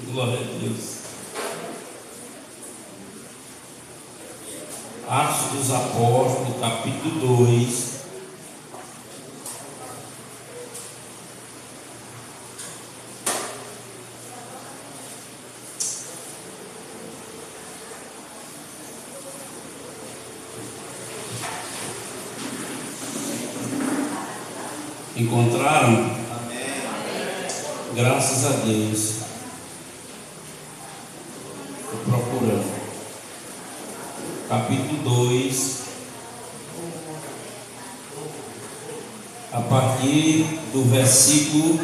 Glória a Deus. Atos dos Apóstolos, capítulo 2. Encontraram? Amém. Graças a Deus. Estou procurando. Capítulo 2, a partir do versículo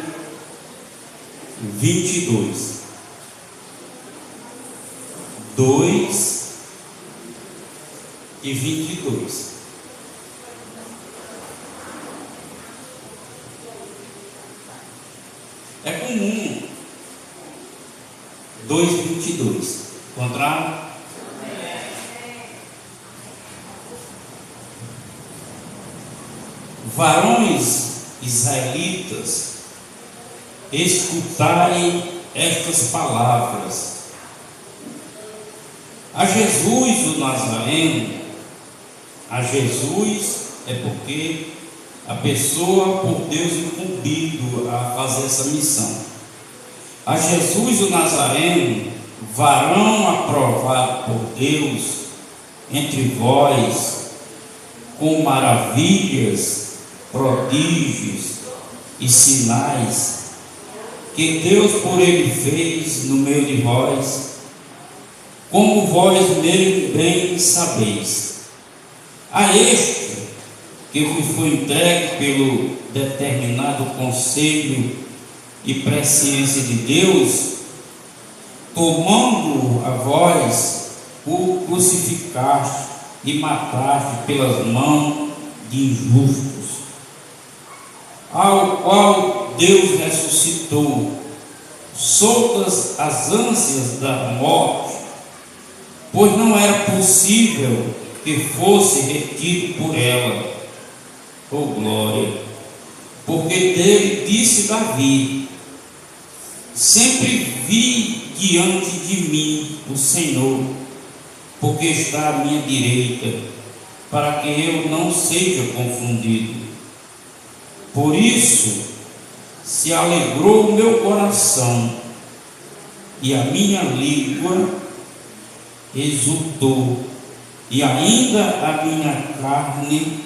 22. 2 e 22. É comum. 2:22. Encontraram? Varões israelitas, escutai estas palavras. A Jesus o Nazareno, a Jesus é porque a pessoa por Deus incumbido a fazer essa missão. A Jesus o Nazareno, varão aprovado por Deus entre vós, com maravilhas, prodígios e sinais que Deus por ele fez no meio de vós, como vós mesmo bem sabeis. A este que vos foi entregue pelo determinado conselho e presciência de Deus, tomando a vós, o crucificaste e mataste pelas mãos de injustos, ao qual Deus ressuscitou, soltas as ânsias da morte, pois não era possível que fosse retido por ela. Oh glória! Porque dele disse Davi: sempre vi diante de mim o Senhor, porque está à minha direita, para que eu não seja confundido. Por isso se alegrou o meu coração, e a minha língua exultou, e ainda a minha carne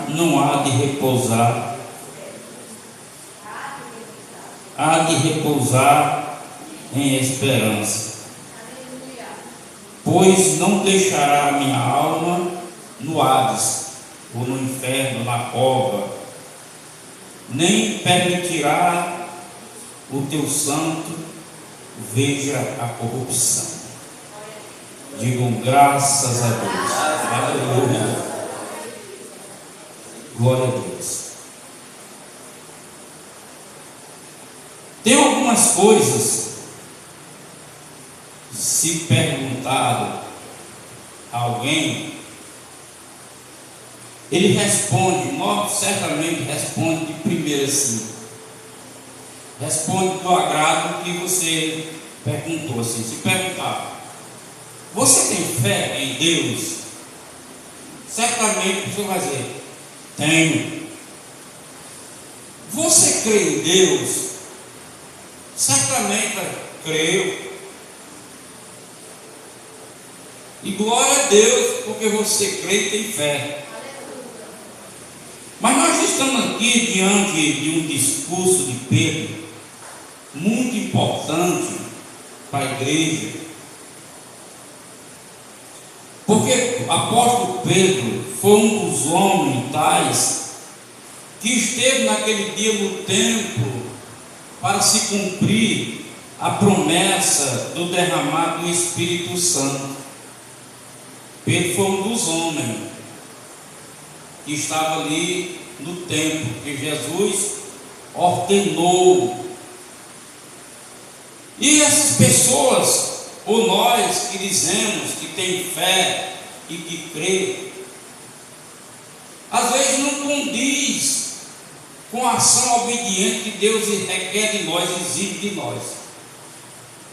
não há de repousar, em esperança, pois não deixará a minha alma no Hades, ou no inferno, na cova, nem permitirá o teu santo veja a corrupção. Digam graças a Deus. Aleluia. Glória a Deus. Tem algumas coisas, se perguntado a alguém, ele responde, nós certamente responde de primeiro assim, responde do agrado que você perguntou assim. Se perguntar, você tem fé em Deus? Certamente você vai dizer, tenho. Você crê em Deus? Certamente creio. E glória a Deus, porque você crê e tem fé. Mas nós estamos aqui diante de um discurso de Pedro, muito importante para a igreja, porque o apóstolo Pedro foi um dos homens tais que esteve naquele dia no templo para se cumprir a promessa do derramar do Espírito Santo. Pedro foi um dos homens que estava ali no templo, que Jesus ordenou. E essas pessoas, ou nós que dizemos que tem fé e que crê, às vezes não condiz com a ação obediente que Deus requer de nós, exige de nós.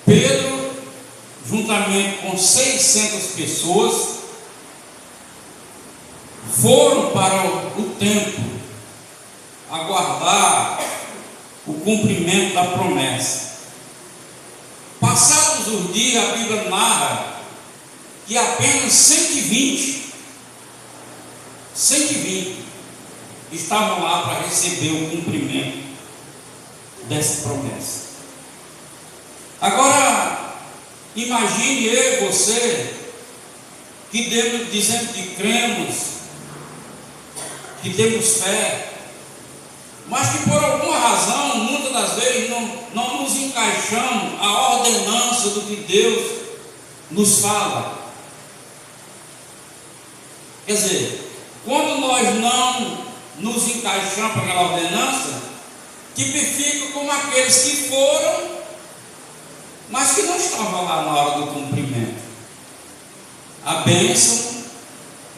Pedro, juntamente com 600 pessoas, foram para o templo aguardar o cumprimento da promessa. Passados os dias, a Bíblia narra que apenas 120 estavam lá para receber o cumprimento dessa promessa. Agora, imagine eu e você, que dizendo que cremos, que temos fé, mas que por alguma razão, muitas das vezes, não nos encaixamos a ordenança do que Deus nos fala. Quer dizer, quando nós não nos encaixamos para aquela ordenança, tipifica como aqueles que foram, mas que não estavam lá na hora do cumprimento. A bênção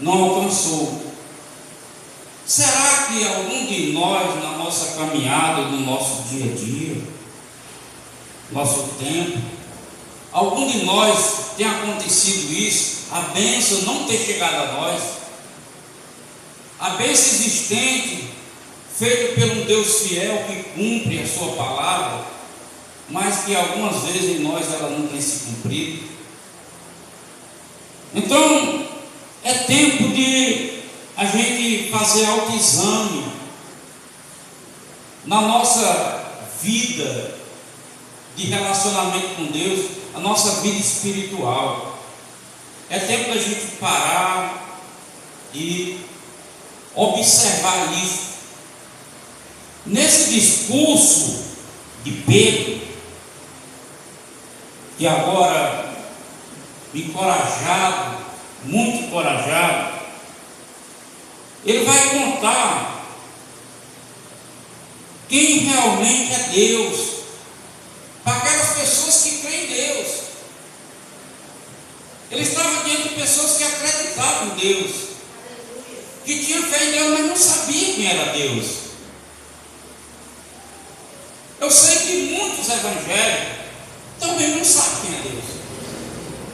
não alcançou. Será que algum de nós, na nossa caminhada, no nosso dia a dia, nosso tempo, algum de nós tem acontecido isso, a bênção não ter chegado a nós? A bênção existente, feita pelo Deus fiel que cumpre a sua palavra, mas que algumas vezes em nós ela não tem se cumprido. Então, é tempo de a gente fazer autoexame na nossa vida de relacionamento com Deus, a nossa vida espiritual. É tempo da gente parar e observar isso. Nesse discurso de Pedro, que agora, encorajado, muito encorajado, ele vai contar quem realmente é Deus, para aquelas pessoas que creem em Deus. Ele estava diante de pessoas que acreditavam em Deus, que tinham fé em Deus, mas não sabiam quem era Deus. Eu sei que muitos evangélicos também não sabem quem é Deus.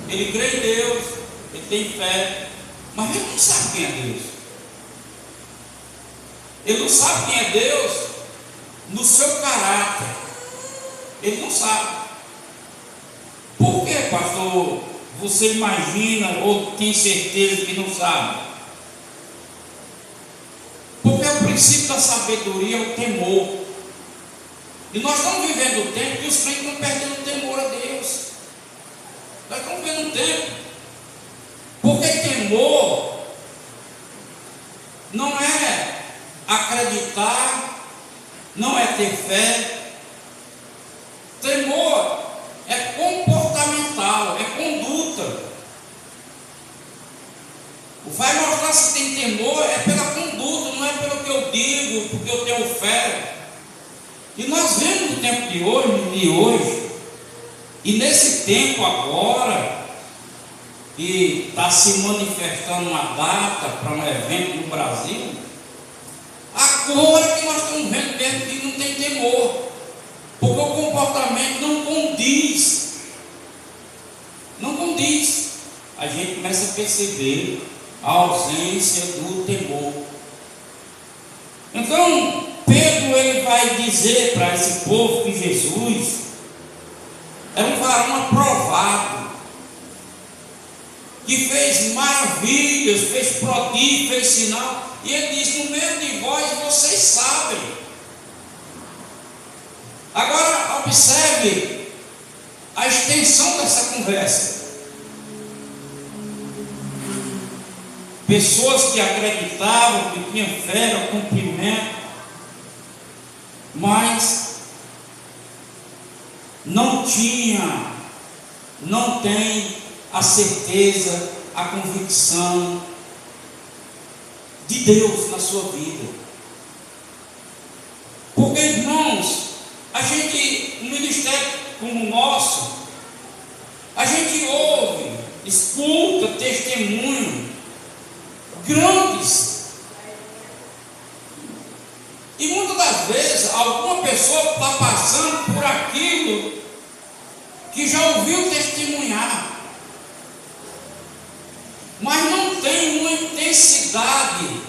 Ele crê em Deus, ele tem fé, mas ele não sabe quem é Deus. Ele não sabe quem é Deus no seu caráter. Ele não sabe. Por que, pastor, você imagina ou tem certeza que não sabe? Porque o princípio da sabedoria é o temor. E nós estamos vivendo um tempo que os crentes estão perdendo o temor a Deus. Nós estamos vivendo um tempo. Porque temor não é acreditar, não é ter fé. Temor é comportamental, é conduta. Vai mostrar se tem temor é pela conduta, não é pelo que eu digo, porque eu tenho fé. E nós vemos no tempo de hoje, e nesse tempo agora, que está se manifestando uma data para um evento no Brasil, agora que nós estamos vendo mesmo que não tem temor, porque o comportamento não condiz. Não condiz. A gente começa a perceber a ausência do temor. Então, Pedro ele vai dizer para esse povo que Jesus era um varão aprovado, que fez maravilhas, fez prodígio, fez sinal, e ele diz: no meio de vós vocês sabem. Agora observe a extensão dessa conversa. Pessoas que acreditavam, que tinham fé no cumprimento, mas não tem a certeza, a convicção de Deus na sua vida. Porque, irmãos, um ministério como o nosso, a gente ouve, escuta testemunho grandes, e muitas das pessoa está passando por aquilo que já ouviu testemunhar, mas não tem uma intensidade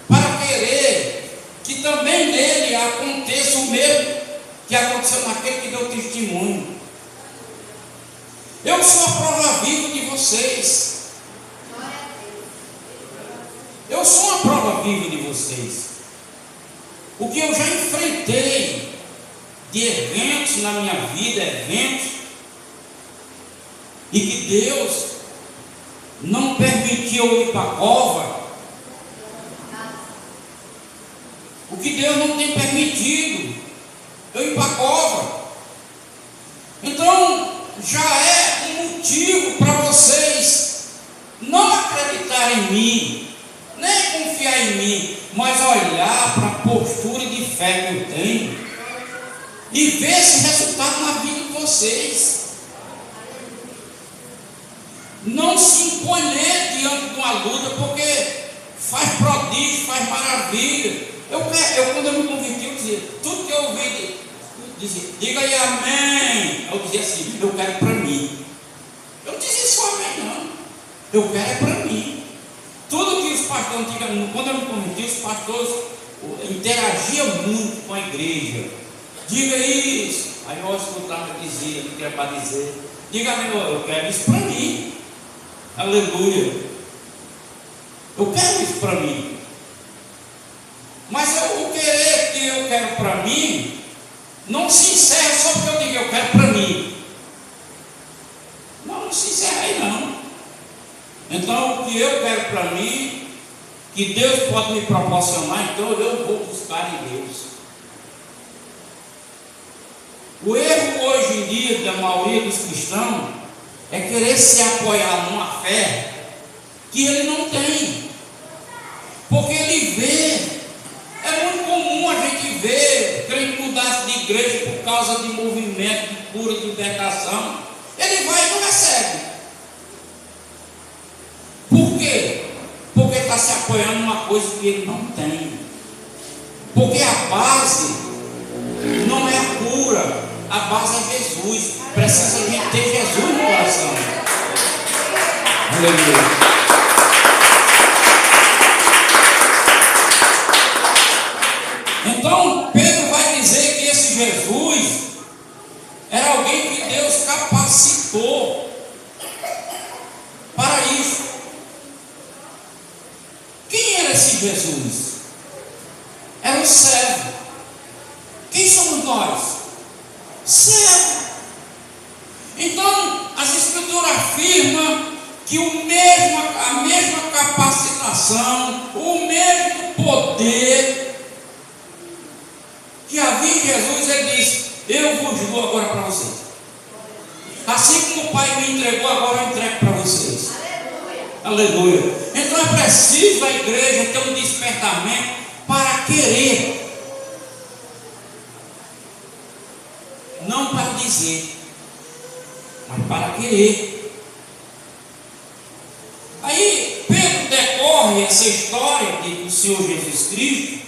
para querer que também nele aconteça o mesmo que aconteceu naquele que deu testemunho. Eu sou a prova viva de vocês. Eu sou uma prova viva de vocês. O que eu já enfrentei de eventos na minha vida, eventos, e que Deus não permitiu eu ir para a cova. O que Deus não tem permitido eu ir para a cova. Então, já é um motivo para vocês não acreditarem em mim, nem confiar em mim, mas olhar para a postura de fé que eu tenho e ver esse resultado na vida de vocês. Não se imponer diante de uma luta, porque faz prodígio, faz maravilha. Quando eu me converti, eu dizia, tudo que eu ouvi, dizia, diga aí amém. Eu dizia assim, eu quero para mim. Eu não dizia só amém, não. Eu quero é para mim. Tudo que os pastores, quando eu me converti, os pastores interagiam muito com a igreja. Diga isso. Aí eu escutava e dizia, o que é para dizer. Diga amém, eu quero isso para mim. Aleluia. Eu quero isso para mim. Mas o querer que eu quero para mim não se encerra só porque eu digo eu quero para mim. Não se encerra aí não. Então o que eu quero para mim, que Deus pode me proporcionar, então eu vou buscar em Deus. O erro hoje em dia da maioria dos cristãos é querer se apoiar numa fé que ele não tem. Porque ele vê. É muito comum a gente ver crente mudar de igreja por causa de movimento de cura, de libertação. Ele vai e não recebe. Por quê? Porque está se apoiando numa coisa que ele não tem. Porque a base não é a cura, a base é Jesus. Precisa a gente ter Jesus no coração. Aleluia. Então, Pedro vai dizer que esse Jesus era alguém que Deus capacitou para isso. Quem era esse Jesus? Era um servo. Quem somos nós? Servo. Então, as Escrituras afirmam que a mesma capacitação, o mesmo poder que havia em Jesus, ele disse, eu vos dou agora para vocês. Assim como o Pai me entregou, agora eu entrego para vocês. Aleluia. Então é preciso a igreja ter um despertamento para querer, não para dizer, mas para querer. Aí Pedro decorre essa história do Senhor Jesus Cristo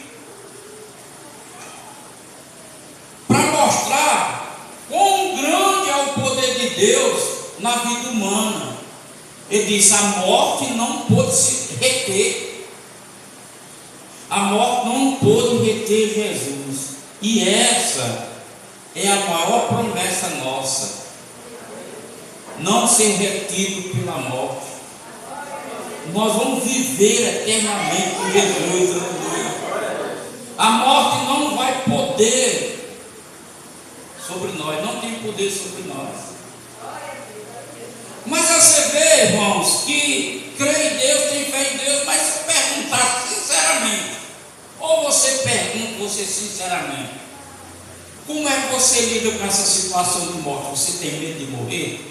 para mostrar quão grande é o poder de Deus na vida humana. Ele diz, a morte não pôde se reter. A morte não pôde reter Jesus. E essa é a maior promessa nossa. Não ser retido pela morte. Nós vamos viver eternamente com Jesus. A morte não vai poder sobre nós, não tem poder sobre nós. Mas você vê, irmãos, que crê em Deus, tem fé em Deus, mas se perguntar sinceramente, ou você pergunta você sinceramente, como é que você lida com essa situação de morte? Você tem medo de morrer?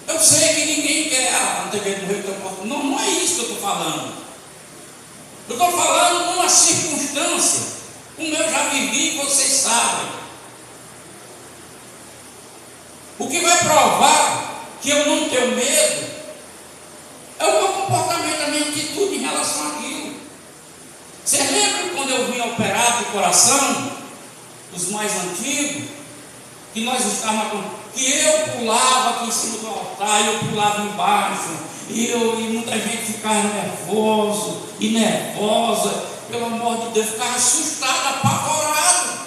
Eu sei que ninguém quer, não tem medo de morrer, então morto. Não, não é isso que eu estou falando. Eu estou falando numa circunstância, como eu já vivi, vocês sabem. O que vai provar que eu não tenho medo é o meu comportamento, a minha atitude em relação àquilo. Você lembra quando quando eu vim operado de coração, os mais antigos, que nós estávamos, que eu pulava aqui em cima do altar, eu pulava embaixo, e muita gente ficava nervosa, pelo amor de Deus, ficava assustado, apavorado.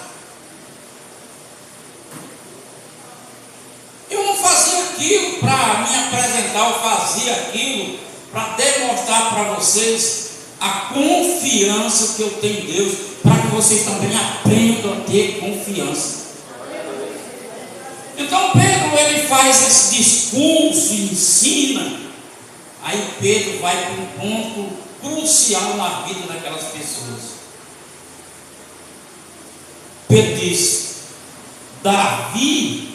Eu não fazia aquilo para me apresentar, eu fazia aquilo para demonstrar para vocês a confiança que eu tenho em Deus, para que vocês também aprendam a ter confiança. Então Pedro, ele faz esse discurso, ensina. Aí Pedro vai para um ponto crucial na vida daquelas pessoas. Pedro diz: Davi,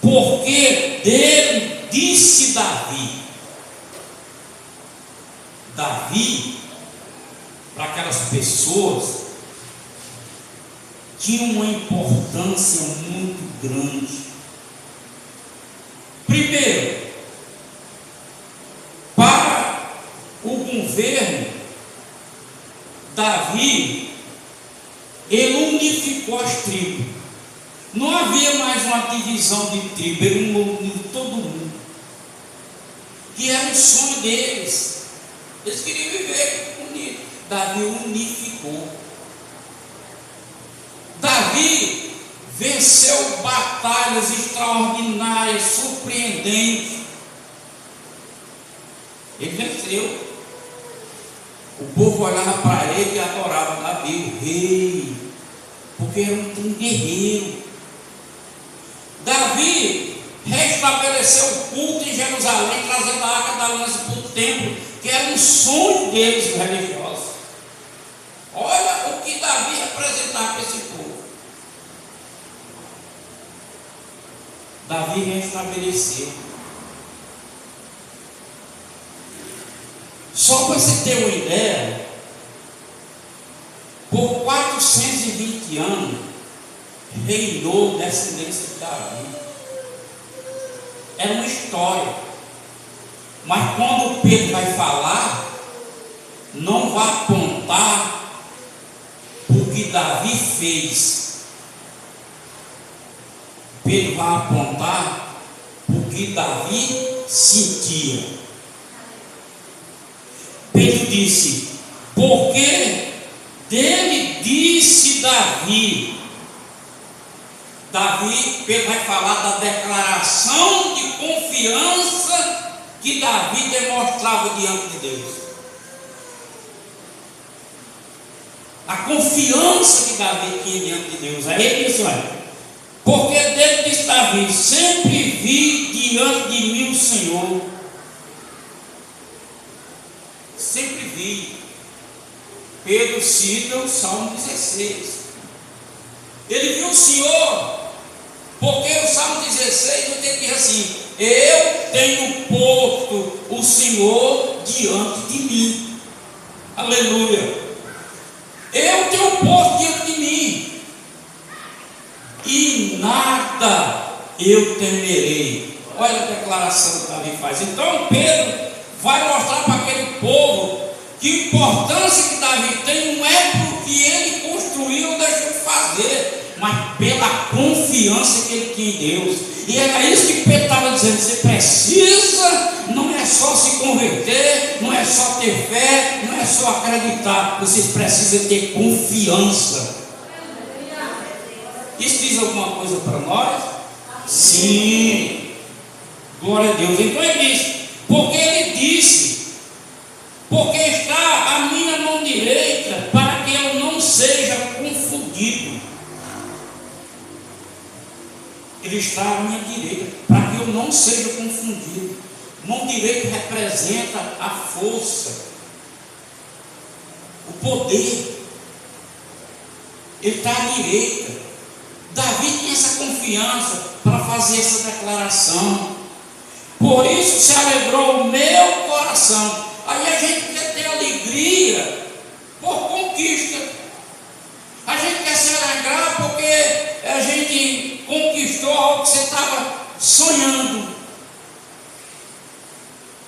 porque dele disse Davi, para aquelas pessoas, tinha uma importância muito grande. Primeiro, para o governo, Davi, ele unificou as tribos. Não havia mais uma divisão de tribo, ele uniu todo mundo, que era o sonho deles. Eles queriam viver unido. Davi unificou. Davi venceu batalhas extraordinárias, surpreendentes. Ele venceu. O povo olhava para ele e adorava Davi, o rei, porque era um guerreiro. Davi restabeleceu o culto em Jerusalém, trazendo a arca da aliança para o templo, que era um sonho deles, religiosos. Olha o que Davi representava para esse povo. Davi restabeleceu. Só para você ter uma ideia, por 420 anos reinou descendência de Davi. Era uma história. Mas quando Pedro vai falar, não vai apontar o que Davi fez. Pedro vai apontar o que Davi sentia. Pedro disse: porque dele disse Davi. Pedro vai falar da declaração de confiança que Davi demonstrava diante de Deus. A confiança que Davi tinha diante de Deus. Aí ele disse: olha, porque dele disse Davi: sempre vi diante de mim o Senhor. Sempre vi. Pedro cita o Salmo 16. Ele viu o Senhor, porque o Salmo 16 não tem que dizer assim: eu tenho posto o Senhor diante de mim. Aleluia. Eu tenho posto diante de mim, e nada eu temerei. Olha a declaração que Davi faz. Então Pedro vai mostrar para aquele povo que a importância que Davi tem não é porque ele construiu ou deixou de fazer, mas pela confiança que ele tinha em Deus. E era isso que Pedro estava dizendo: você precisa, não é só se converter, não é só ter fé, não é só acreditar, você precisa ter confiança. Isso diz alguma coisa para nós? Sim, glória a Deus. Então ele diz: porque ele disse, porque está a minha mão direita, para que eu não seja confundido. Ele está à minha direita, para que eu não seja confundido. Mão direita representa a força, o poder. Ele está à direita. Davi tinha essa confiança para fazer essa declaração. Por isso se alegrou o meu coração. Aí a gente quer ter alegria por conquista. A gente quer se alegrar porque a gente conquistou algo que você estava sonhando.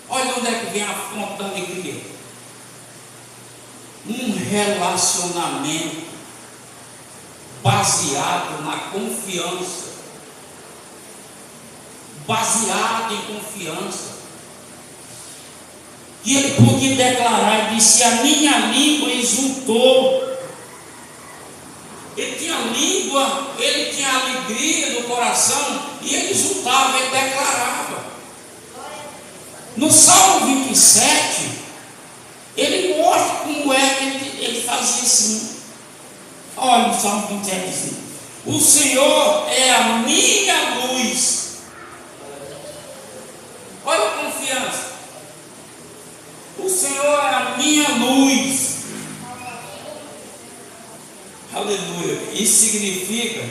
Olha onde é que vem a fonte da alegria. relacionamento baseado na confiança. Baseado em confiança. E ele podia declarar, ele disse: a minha língua exultou. Ele tinha língua, ele tinha alegria no coração, e ele exultava, ele declarava. No Salmo 27, ele mostra como é que ele fazia assim. Olha, no Salmo 27 assim: o Senhor é a minha luz. Olha a confiança. O Senhor é a minha luz. Aleluia. Isso significa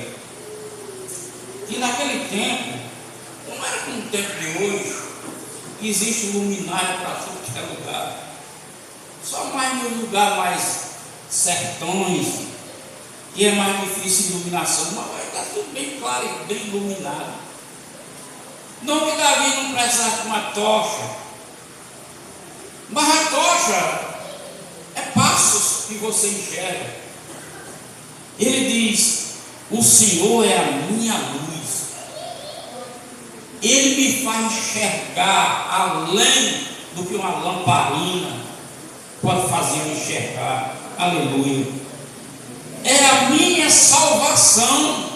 que naquele tempo, não era como o tempo de hoje, que existe luminária para tudo que é lugar. Só mais no lugar mais sertões, que é mais difícil iluminação. Mas vai estar tudo bem claro e bem iluminado. Não que Davi não precisasse de uma tocha, mas a tocha é passos que você enxerga. Ele diz: o Senhor é a minha luz. Ele me faz enxergar além do que uma lamparina pode fazer eu enxergar. Aleluia. É a minha salvação.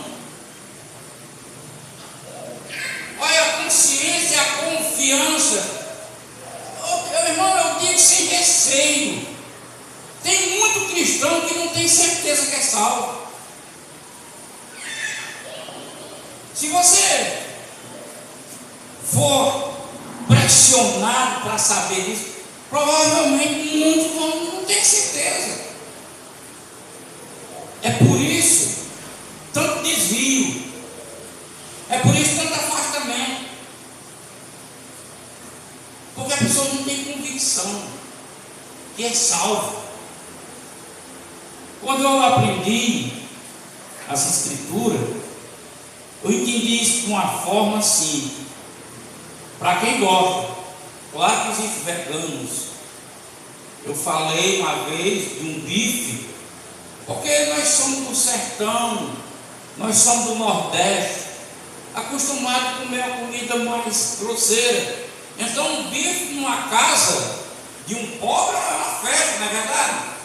Olha a consciência, a confiança. Meu irmão, eu digo sem receio. Tem muito cristão que não tem certeza que é salvo. Se você for pressionado para saber disso, provavelmente muitos não têm certeza. É por isso tanto desvio. É por isso tanto afastamento. Porque a pessoa não tem convicção que é salvo. Quando eu aprendi as escrituras, eu entendi isso de uma forma assim. Para quem gosta, claro que existem veganos. Eu falei uma vez de um bife, porque nós somos do sertão, nós somos do Nordeste, acostumados a comer a comida mais grosseira. Então um bife numa casa de um pobre é uma festa, não é verdade?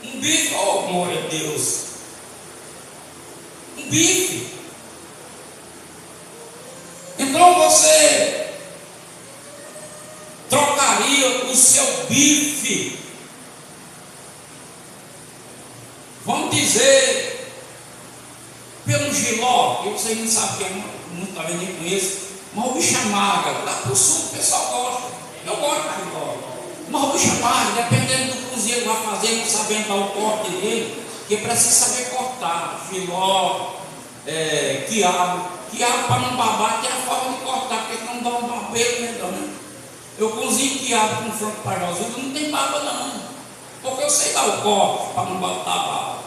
Um bife, oh glória a Deus, um bife. Então você trocaria o seu bife, vamos dizer, pelo jiló, que vocês não sabem o que é, não talvez nem conheço, mas o bicho amarga. Lá para o sul o pessoal gosta, eu gosto de jiló. Mas o bicho amarga, dependendo do cozinheiro que vai fazer, não sabendo dar o corte dele, que precisa saber cortar. Jiló, quiabo para não babar, tem a forma de cortar, porque senão dá um babeiro, né? Eu cozinho quiabo com frango pajosudo, não tem baba não, porque eu sei dar o corte para não botar baba.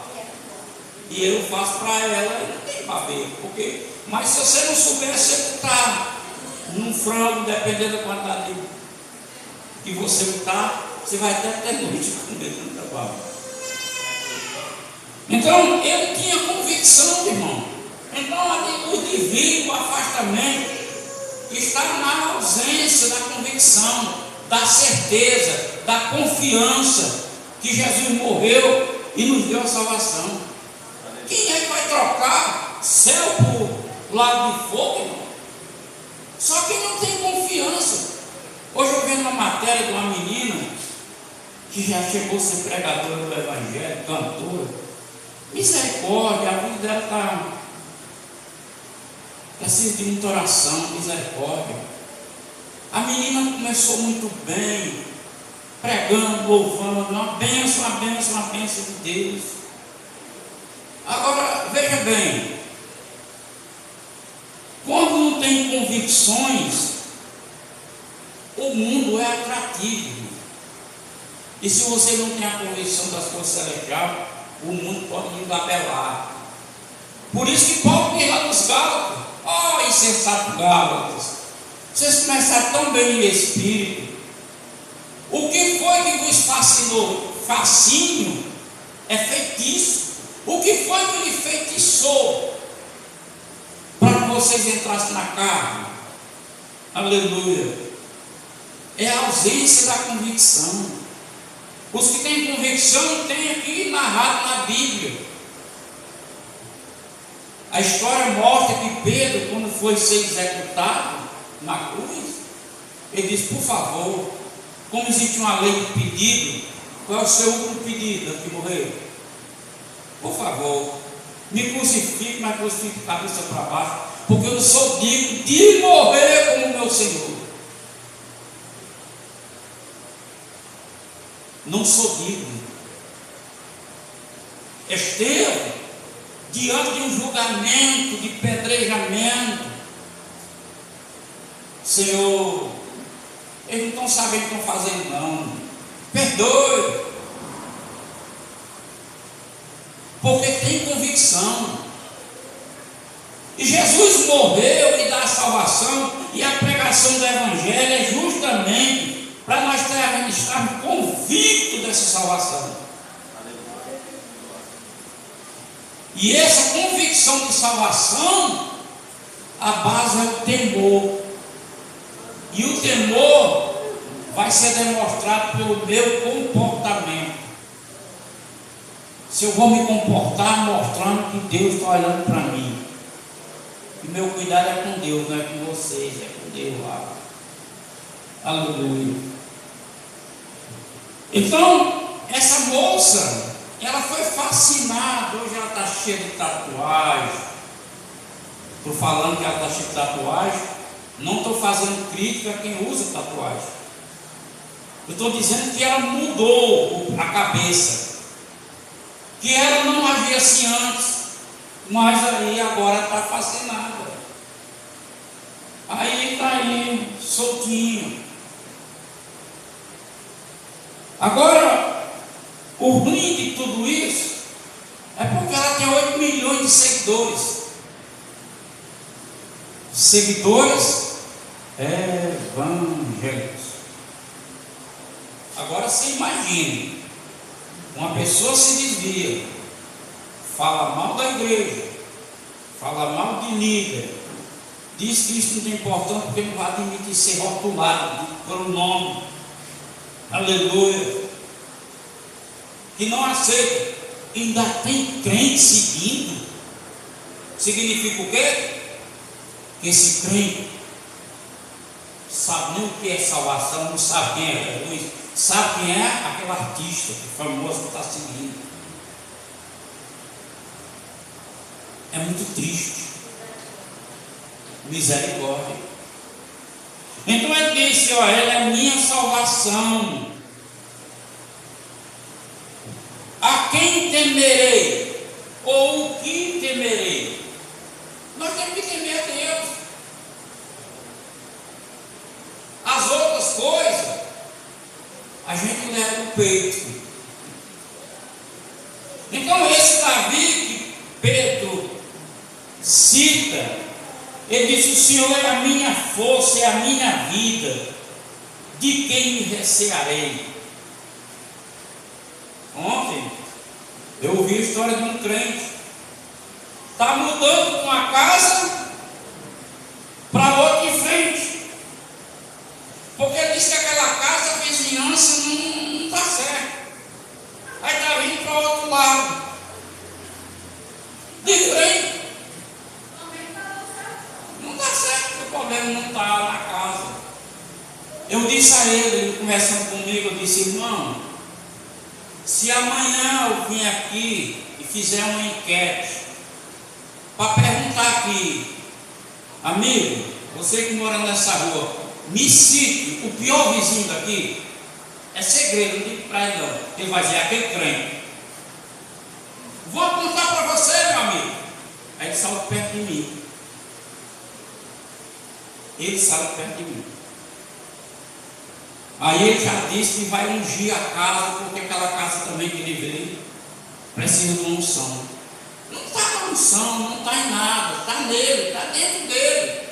E eu faço para ela e não tem babeiro, porque, mas se você não souber executar num frango, dependendo da quantidade que você botar, você vai até noite comendo no trabalho. Então ele tinha convicção, irmão. Então o desvio, o afastamento está na ausência da convicção, da certeza, da confiança que Jesus morreu e nos deu a salvação. Quem é que vai trocar céu por lago de fogo, irmão? Só quem não tem confiança. Hoje eu vi uma matéria de uma menina que já chegou a ser pregadora do Evangelho, cantora. Misericórdia, a vida dela está precisa de muita oração, misericórdia. A menina começou muito bem, pregando, louvando, uma bênção de Deus. Agora, veja bem, quando não tem convicções, o mundo é atrativo. E se você não tem a convicção das coisas celestiais, o mundo pode lhe labelar. Por isso que Paulo diz lá nos Gálatas: ó, insensato Gálatas, vocês começaram tão bem em espírito, o que foi que vos fascinou? Fascínio? É feitiço. O que foi que ele feitiçou para que vocês entrassem na carne? Aleluia. É a ausência da convicção. Os que têm convicção têm aqui narrado na Bíblia. A história mostra que Pedro, quando foi ser executado na cruz, ele disse: por favor, como existe uma lei de pedido, qual é o seu último pedido antes de morrer? Por favor, me crucifique, mas crucifique a cabeça para baixo, porque eu não sou digno de morrer como meu Senhor. Não sou digno. Esteve diante de um julgamento, de pedrejamento. Senhor, eles não estão sabendo o que estão fazendo, não. Perdoe. Porque tem convicção. E Jesus morreu e dá a salvação, e a pregação do Evangelho é justamente para nós estarmos convictos dessa salvação. E essa convicção de salvação, a base é o temor. E o temor vai ser demonstrado pelo meu comportamento. Se eu vou me comportar mostrando que Deus está olhando para mim. E meu cuidado é com Deus, não é com vocês, é com Deus lá. Aleluia. Então, essa moça, ela foi fascinada. Hoje ela está cheia de tatuagem. Estou falando que ela está cheia de tatuagem. Não estou fazendo crítica a quem usa tatuagem. Eu estou dizendo que ela mudou a cabeça. Que ela não agia assim antes, mas aí agora está fascinada. Aí está aí, soltinho. Agora, o ruim de tudo isso é porque ela tem 8 milhões de seguidores. Seguidores evangélicos. Agora você imagine. Uma pessoa se desvia, fala mal da igreja, fala mal de líder, diz que isso não tem importância porque não vai admitir ser rotulado pelo nome. Aleluia. Que não aceita. Ainda tem crente seguindo. Significa o quê? Que esse crente sabe nem o que é salvação, não sabe quem é Jesus. Sabe quem é? Aquele artista famoso que está seguindo. É muito triste. Misericórdia. Então ele disse: ó, ela é minha salvação. A quem temerei? Ou o que temerei? Nós temos que temer a Deus. As outras coisas a gente leva no peito. Então esse Davi que Pedro cita, ele disse: o Senhor é a minha força, é a minha vida, de quem me recearei? Ontem eu ouvi a história de um crente, está mudando de uma casa para outra em frente. Porque ele disse que aquela casa, a vizinhança não está certo. Aí está vindo para o outro lado. De frente. Não está certo, o problema não está na casa. Eu disse a ele conversando comigo, eu disse: irmão, se amanhã eu vim aqui e fizer uma enquete para perguntar aqui, amigo, você que mora nessa rua, me cite o pior vizinho daqui, é segredo, não digo para ele não. Ele vai dizer: aquele crente. Vou apontar para você, meu amigo. Aí ele saiu perto de mim. Ele saiu perto de mim. Aí ele já disse que vai ungir a casa, porque aquela casa também que ele veio precisa de uma unção. Não está na unção, não está em nada, está nele, está dentro dele.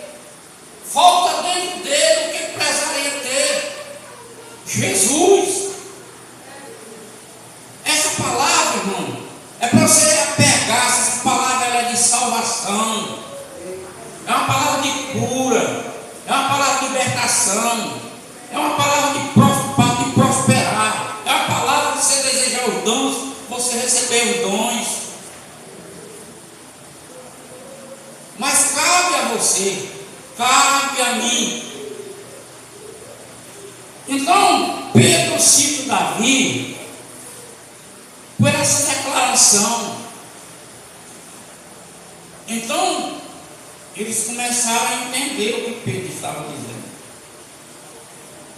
Falta dentro dele o que ele precisaria ter. Jesus. Essa palavra, irmão, É para você apegar. Essa palavra ela é de salvação, é uma palavra de cura, é uma palavra de libertação, é uma palavra de prosperar, é uma palavra de você desejar os dons, você receber os dons. Mas cabe a você, cabe a mim. Então, Pedro cita Davi por essa declaração. Então, eles começaram a entender o que Pedro estava dizendo.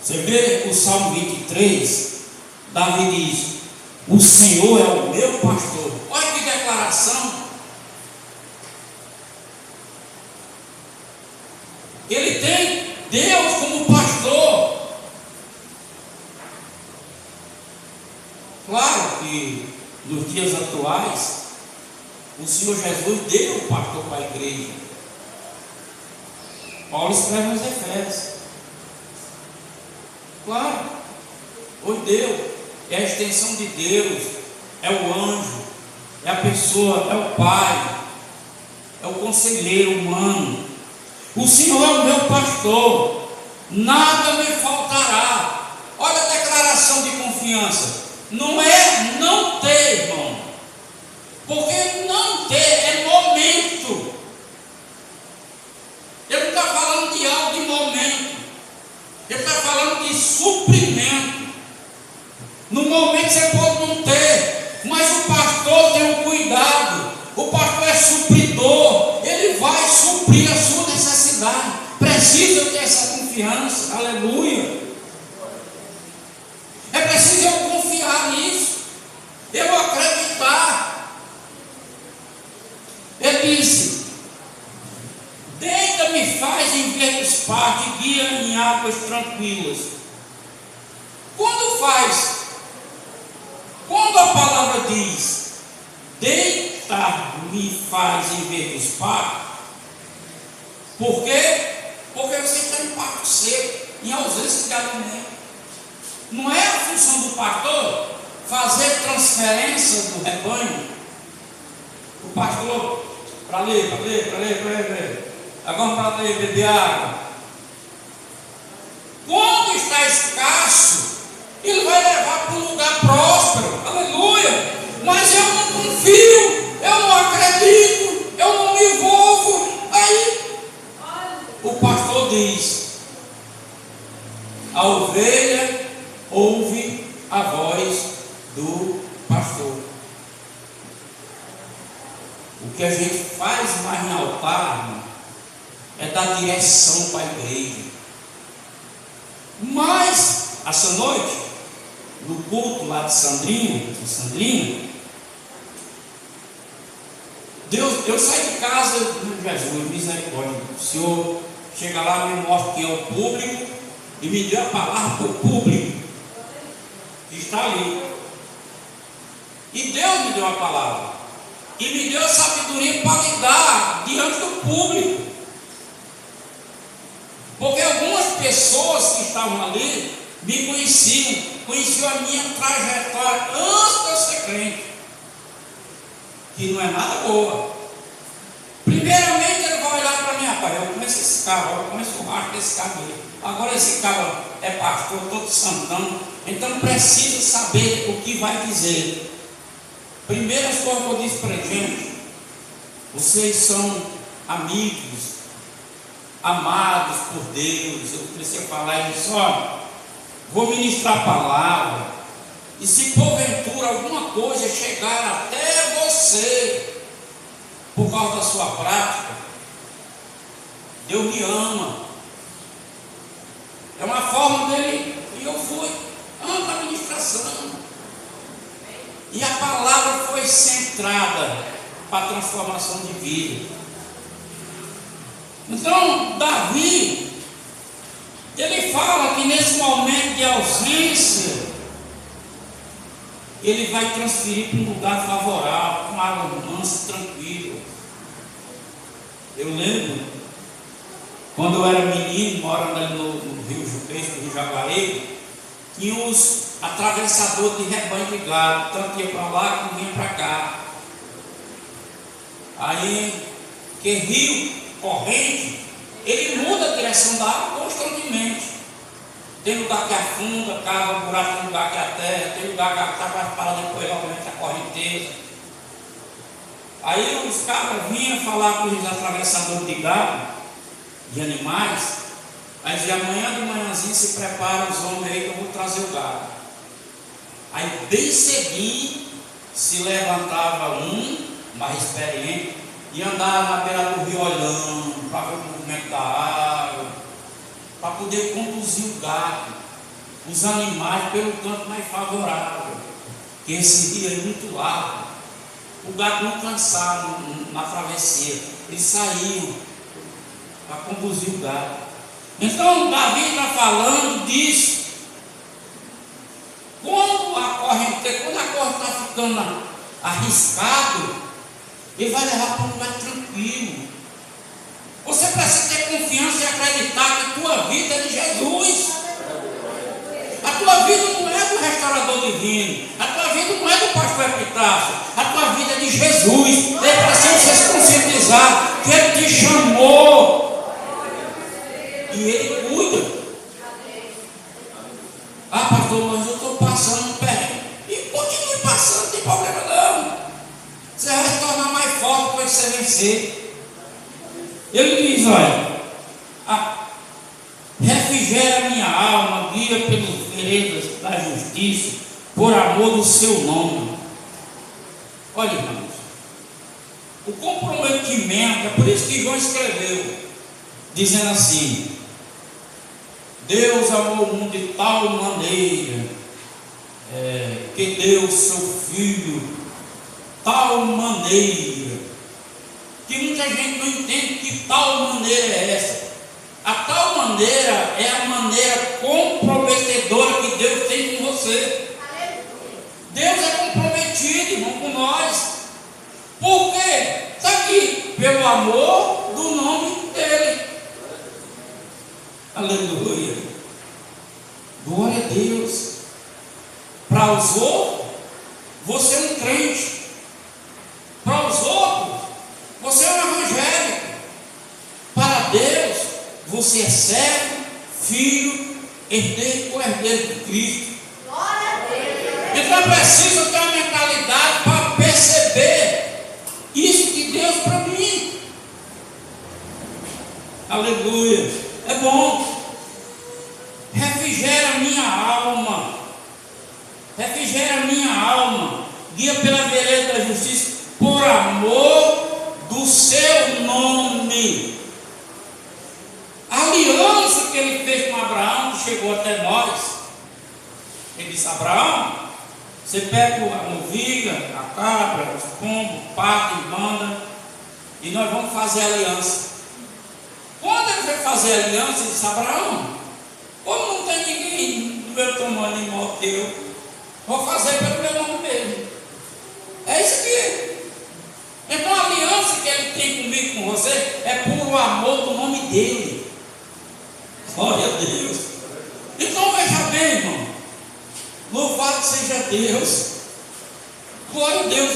Você vê o Salmo 23, Davi diz: o Senhor é o meu pastor. Olha que declaração. Ele tem Deus como pastor. Claro que nos dias atuais, o Senhor Jesus deu o pastor para a igreja. Paulo escreve nos Efésios. Claro, hoje Deus é a extensão de Deus, é o anjo, é a pessoa, é o Pai, é o conselheiro humano. O Senhor é o meu pastor, nada me faltará. Olha a declaração de confiança. Não é não ter, irmão, porque não ter é momento. Ele não está falando de algo de momento, ele está falando de suprimento. No momento você pode não ter, mas o pastor tem um cuidado. O pastor é supridor, ele vai suprir a sua necessidade. Precisa ter essa confiança, aleluia. É preciso eu confiar nisso, eu acreditar. Ele disse: deita-me, faz em verdes pastos, guia em águas tranquilas. Quando faz? Quando a palavra diz deita-me, faz em verdes pastos, por quê? Porque você está em pasto seco, em ausência de alimento. Não é a função do pastor fazer transferência do rebanho? O pastor, para ler. Agora para ler, beber água. Quando está escasso, ele vai levar para um lugar próspero, aleluia. Mas eu não confio, eu não acredito, eu não me envolvo. Aí o pastor diz: a ovelha ouve a voz do pastor. O que a gente faz mais no altar, irmão, é dar direção para a igreja. Mas essa noite, no culto lá de Sandrinha, eu saí de casa, Jesus, misericórdia, o Senhor chega lá e me mostra quem é o público e me deu a palavra para o público que está ali. E Deus me deu a palavra e me deu a sabedoria para lidar diante do público, porque algumas pessoas que estavam ali me conheciam a minha trajetória antes de eu ser crente, que não é nada boa. Primeiramente ele vai olhar para mim: rapaz, eu conheço esse cara, eu conheço o rastro desse cara aí. Agora esse cara é pastor, todo santão, então precisa saber o que vai dizer. Primeiras coisas que eu disse para a gente: vocês são amigos, amados por Deus. Eu comecei a falar isso: olha, vou ministrar a palavra, e se porventura alguma coisa chegar até você por causa da sua prática, Deus me ama. É uma forma dele, e eu fui, amo a ministração. E a palavra foi centrada para a transformação de vida. Então, Davi, ele fala que nesse momento de ausência, ele vai transferir para um lugar favorável, com água mansa, tranquila. Eu lembro, quando eu era menino, morando ali no Rio Juqueixe, no Rio Jaguaribe, tinha os atravessadores de rebanho de gado, tanto ia para lá como vinha para cá. Aí, que rio, corrente, ele muda a direção da água constantemente. Tem lugar que afunda, cava buraco, tem lugar que é a terra, tem lugar que a água para depois realmente a correnteza. Aí os caras vinham falar com os atravessadores de gado, de animais. Aí dizia, amanhã de manhãzinha se prepara os homens aí que eu vou trazer o gado. Aí bem cedinho se levantava um mais experiente e andava na beira do rio olhando para ver o movimento da água, para poder conduzir o gado, os animais pelo canto mais favorável, que esse rio é muito largo. O gado não cansava na travessia, eles saíam para conduzir o gado. Então Davi está falando disso. Quando a corrente está ficando arriscado, ele vai levar para um lugar tranquilo. Você precisa ter confiança e acreditar que a tua vida é de Jesus. A tua vida não é do restaurador divino, a tua vida não é do pastor Epitácio, a tua vida é de Jesus. É preciso você se conscientizar que Ele te chamou e Ele cuida. Ah, pastor, mas eu estou passando um perrengue. E continue passando, não tem problema não. Você vai se tornar mais forte quando você vencer. Ele diz, olha, refrigera minha alma, guia pelos veredas da justiça, por amor do seu nome. Olha, irmãos, o comprometimento, é por isso que João escreveu, dizendo assim: Deus amou o mundo de tal maneira, que deu o seu Filho, tal maneira, que muita gente não entende que tal maneira é essa. A tal maneira é a maneira comprometedora que Deus tem com você. Deus é comprometido, irmão, com nós. Por quê? Está aqui, pelo amor do nome dele. Aleluia. Glória a Deus. Para os outros, você é um crente. Para os outros, você é um evangélico. Para Deus, você é servo, filho, herdeiro ou herdeiro de Cristo. Glória a Deus. Então é preciso ter uma mentalidade para perceber isso que Deus para mim. Aleluia. É bom. Refrigera minha alma. Refrigera minha alma. Guia pela vereda da justiça, por amor do seu nome. A aliança que ele fez com Abraão, que chegou até nós. Ele disse: Abraão, você pega a novilha, a cabra, os pombos, parte e banda, e nós vamos fazer aliança. Quando ele foi fazer aliança, ele disse: Abraão, como não tem ninguém do meu tamanho igual que eu, vou fazer pelo meu nome mesmo. É isso aqui. Então a aliança que ele tem comigo e com você é por amor do nome dele. Glória a Deus. Então veja bem, irmão. Louvado seja Deus. Glória a Deus.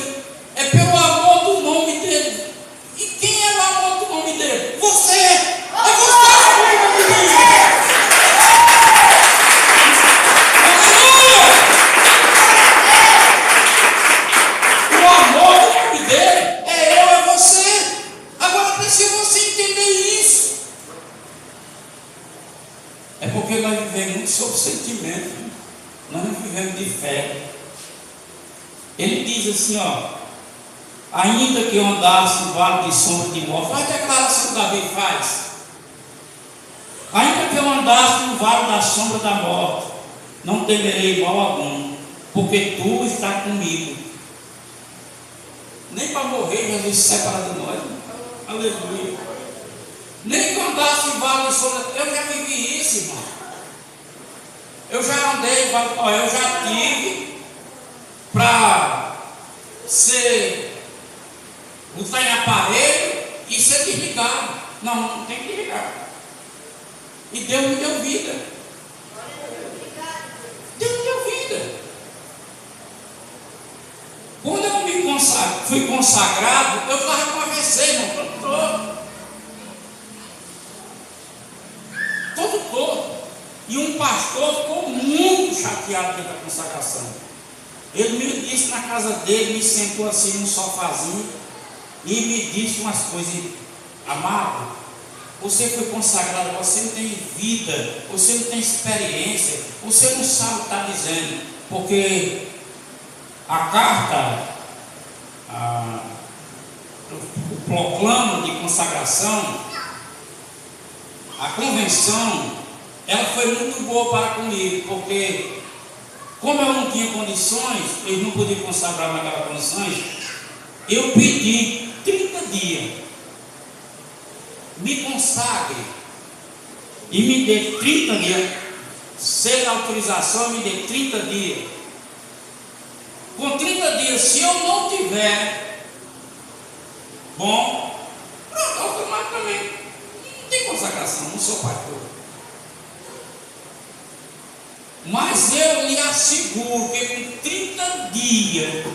É pelo amor do nome dele. E quem é o amor do nome dele? Você. É você. Aleluia. O amor do nome dele é eu, é você. Agora precisa você entender isso. É porque nós vivemos muito sob sentimento. Nós não vivemos de fé. Ele diz assim, ó: ainda que eu andasse no vale de sombra de morte, olha a declaração que Davi faz. Ainda que eu andasse no vale da sombra da morte, não temerei mal algum, porque tu estás comigo. Nem para morrer Jesus se separa de nós. Aleluia. Nem que eu andasse no vale de sombra, eu já vivi isso, irmão. Eu já andei, eu já tive para ser botar em aparelho e ser desligado. Não tem que desligar. E Deus me deu vida. Deus me deu vida. Quando eu fui consagrado, eu estava com a enlouquecer, irmão, todo. E um pastor ficou muito chateado com a consagração. Ele me disse na casa dele, me sentou assim num sofazinho e me disse umas coisas: amado, você foi consagrado, você não tem vida, você não tem experiência, você não sabe o que está dizendo, porque a carta, o proclamo de consagração, a convenção, ela foi muito boa para comigo, porque como eu não tinha condições, eles não podiam consagrar naquelas condições, eu pedi 30 dias, me consagre, e me dê 30 dias, sem autorização, me dê 30 dias. Com 30 dias, se eu não tiver bom, pronto, automaticamente não tem consagração, não sou pastor. Mas eu lhe asseguro que com 30 dias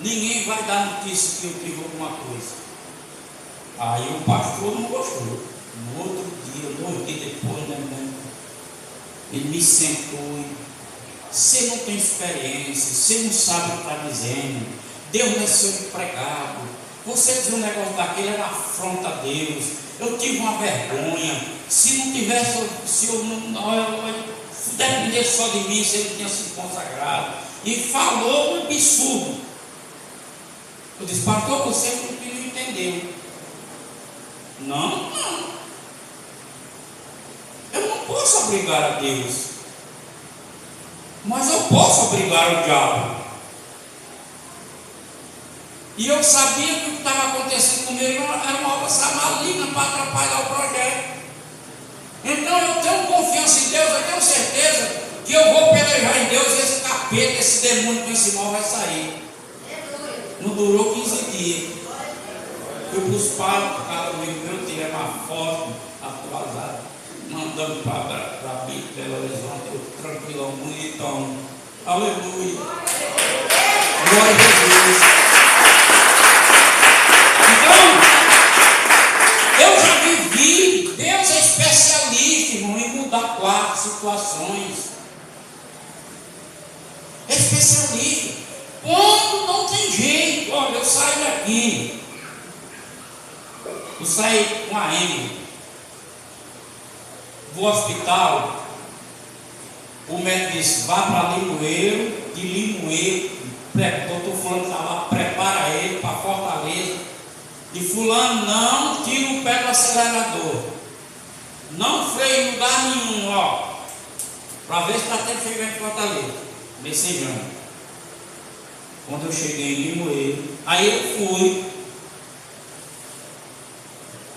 ninguém vai dar notícia que eu tive alguma coisa. Aí o pastor não gostou. No outro dia, 2 dias depois, ele me sentou e: você não tem experiência, você não sabe o que está dizendo, Deus não é seu empregado, você dizer um negócio daquele era afronta a Deus, eu tive uma vergonha, se não tivesse, se eu dependesse só de mim, se ele tinha sido consagrado, e falou um absurdo. Eu disse: pastor, você não entendeu. Não. Eu não posso obrigar a Deus, mas eu posso obrigar o diabo. E eu sabia que o que estava acontecendo comigo era uma obra maligna para atrapalhar o projeto. Então eu tenho confiança em Deus, eu tenho certeza que eu vou pelejar em Deus, e esse capeta, esse demônio com esse mal vai sair. Não durou 15 dias. Fui para os pais, por causa do meu, tirei uma foto atualizada, mandando para Belo Horizonte, eu tranquilão, bonitão. Aleluia. Glória a Jesus. Então, eu já vivi, Deus é especialista, irmão, em mudar 4 situações. É especialista. Quando não tem jeito, olha, eu saio daqui. Eu saí com a Emily do hospital. O médico disse: vá para Limoeiro, de Limoeiro, o doutor fulano está lá, prepara ele para Fortaleza. E fulano não tira o pé do acelerador, não freia em lugar nenhum, ó, para ver se está até chegando em Fortaleza, messejando. Quando eu cheguei em Limoeiro, aí eu fui,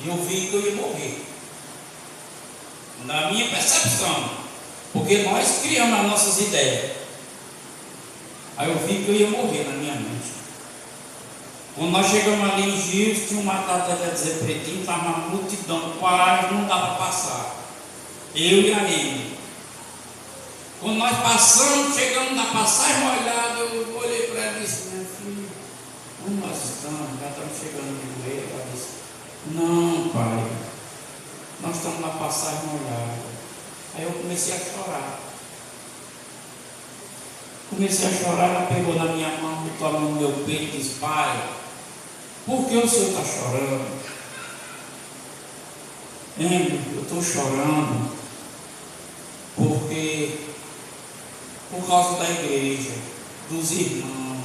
e eu vi que eu ia morrer, na minha percepção, porque nós criamos as nossas ideias. Aí eu vi que eu ia morrer na minha mente. Quando nós chegamos ali em Gils, tinha uma atleta dizer Pretinho, estava uma multidão, quase não dava para passar. Eu e a Emily. Quando nós passamos, chegamos na passagem molhada, eu olhei para ela e disse: minha filha, onde nós estamos? Já estamos chegando no meio. Ela disse: não, pai, nós estamos na passagem molhada. Aí eu comecei a chorar. Ela pegou na minha mão, botou a mão no meu peito e disse: pai, por que o senhor está chorando? Eu estou chorando porque, por causa da igreja, dos irmãos.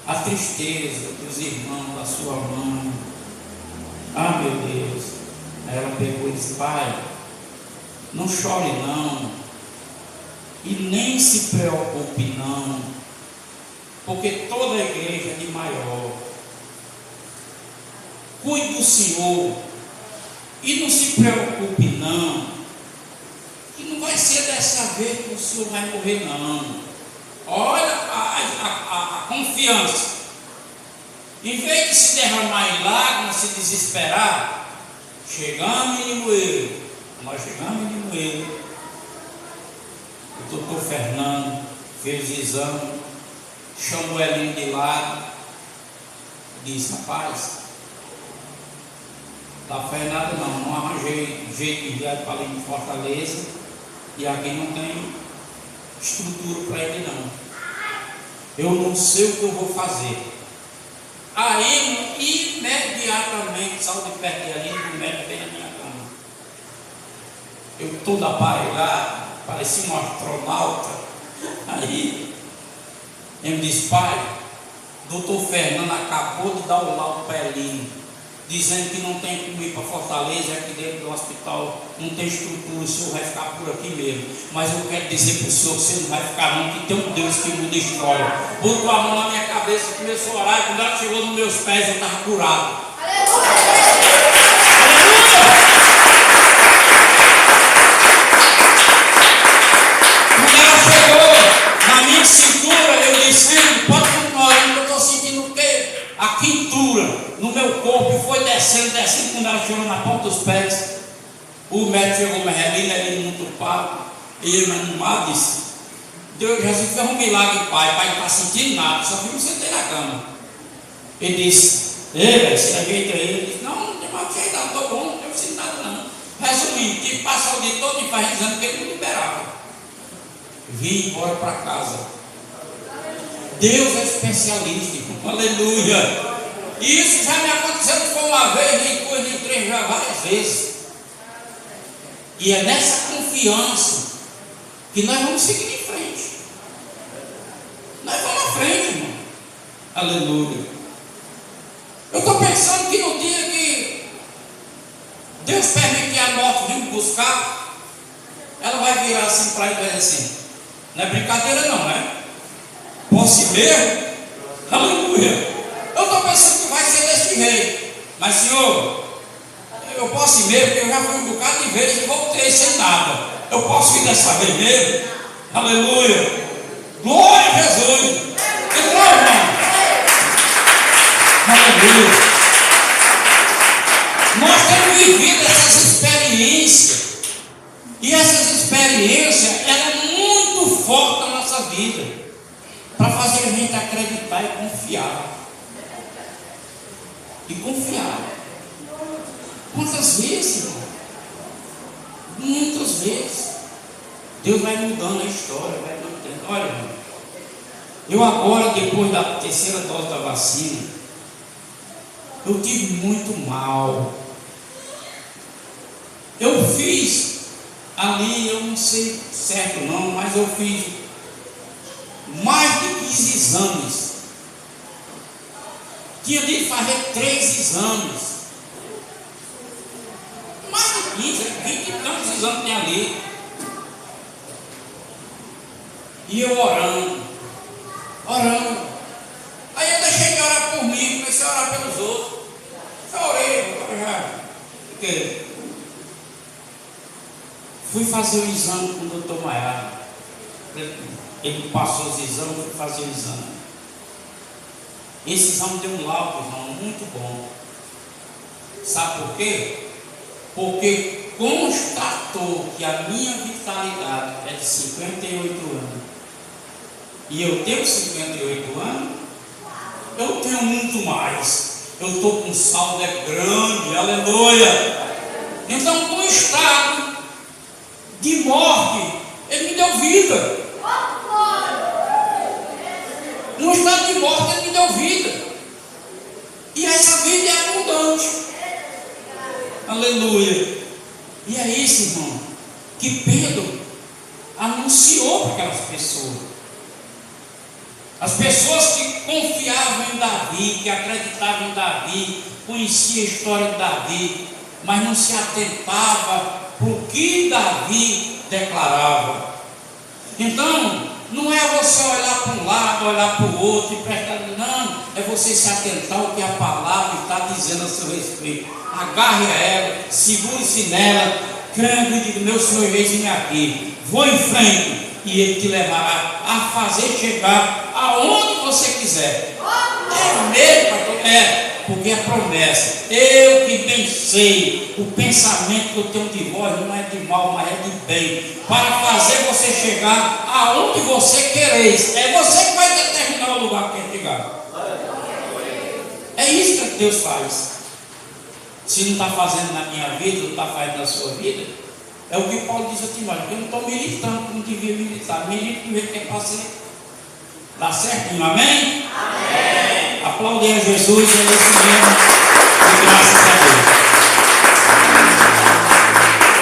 A tristeza dos irmãos, da sua mãe. Ah, meu Deus. Aí ela pegou e disse: pai, não chore não, e nem se preocupe não, porque toda a igreja é de maior. Cuide do Senhor e não se preocupe não, que não vai ser dessa vez que o Senhor vai morrer não. Olha a confiança. Em vez de se derramar em lágrimas, se desesperar, chegamos em Limoeiro. Nós chegamos em Limoeiro. O doutor Fernando fez o exame chamou Elinho de lado, disse: rapaz, da fé nada não arranjei jeito de viagem para ali em Fortaleza, e aqui não tem estrutura para ele não. Eu não sei o que eu vou fazer. Aí imediatamente saiu de perto de ali, e médico bem na minha cama. Eu todo aparelhado, parecia um astronauta. Aí ele me disse: pai, doutor Fernando acabou de dar o laudo para Elinho, dizendo que não tem como ir para Fortaleza, aqui dentro do hospital não tem estrutura, o senhor vai ficar por aqui mesmo. Mas eu quero dizer para o senhor que você não vai ficar não, que tem um Deus que muda a história. Botou a mão na minha cabeça e começou a orar, e quando ela chegou nos meus pés eu estava curado. Quando ela chegou na minha cintura, eu disse: pode continuar orando, eu estou sentindo o quê? A quintura no meu corpo, e foi descendo. Quando ela chegou na ponta dos pés, o médico chegou, mas ele muito pago, e ele me disse: Deus, Jesus fez um milagre, pai não está sentindo nada, só que eu sentei na cama. Ele disse: ei, velho, se ajeita aí. Ele disse: não tem mais jeito, não, estou bom, não tenho sentido nada não. Resumindo, tive que passar o dia todo enferrujando, porque ele não liberava. Vim embora para casa. Deus é especialista, irmão. Aleluia. E isso já me aconteceu, não foi uma vez, nem duas, nem três, já várias vezes. E é nessa confiança que nós vamos seguir em frente. Nós vamos à frente, irmão. Aleluia. Eu estou pensando que no dia que Deus permitir a morte vir me buscar, ela vai virar assim para ele e dizer assim: não é brincadeira não, né? Posso ir mesmo? Aleluia. Eu estou pensando que vai ser desse jeito. Mas, Senhor, eu posso ir mesmo, porque eu já fui um bocado de vezes e voltei sem nada. Eu posso ir dessa vez mesmo? Aleluia. Glória a Jesus. Então, irmão. Aleluia. Nós temos vivido essas experiências. E essas experiências eram muito fortes na nossa vida, para fazer a gente acreditar e confiar. E confiar. Quantas vezes, irmão? Muitas vezes. Deus vai mudando a história, vai mudando. Olha, irmão, eu agora, depois da terceira dose da vacina, eu tive muito mal. Eu fiz ali, eu não sei certo não, mas eu fiz mais de 15 exames. Tinha de fazer 3 exames. Mais de 15, 20 e tantos exames tem ali. E eu orando. Aí eu deixei de orar por mim, comecei a orar pelos outros. Já orei, porque fui fazer o exame com o doutor Maiara. Ele passou os exames, fui fazer o exame. Esse exame deu um laudo, irmão, muito bom. Sabe por quê? Porque constatou que a minha vitalidade é de 58 anos. E eu tenho 58 anos, eu tenho muito mais. Eu estou com um saldo grande, aleluia. Então, no estado de morte, ele me deu vida. No estado de morte, ele me deu vida. E essa vida é abundante. Aleluia. E é isso, irmão, que Pedro anunciou para aquelas pessoas. As pessoas que confiavam em Davi, que acreditavam em Davi, conheciam a história de Davi, mas não se atentava para o que Davi declarava. Então, não é você olhar para um lado, olhar para o outro e prestar, não, é você se atentar ao que a palavra está dizendo a seu respeito. Agarre a ela, segure-se nela, crendo e diga: meu Senhor, eis-me aqui, vou em frente, e Ele te levará a fazer chegar aonde você quiser. É mesmo, pastor? É, porque é promessa. Eu que bem sei, o pensamento que eu tenho de vós não é de mal, mas é de bem, para fazer você chegar aonde você quereis. É você que vai determinar o lugar que Deus faz. Se não está fazendo na minha vida, não está fazendo na sua vida, é o que Paulo diz a Timóteo, que eu não estou militando como devia militar, milito do jeito que é para ser. Dá certo, amém? Amém. Aplaudir a Jesus, é isso mesmo, e graças a Deus.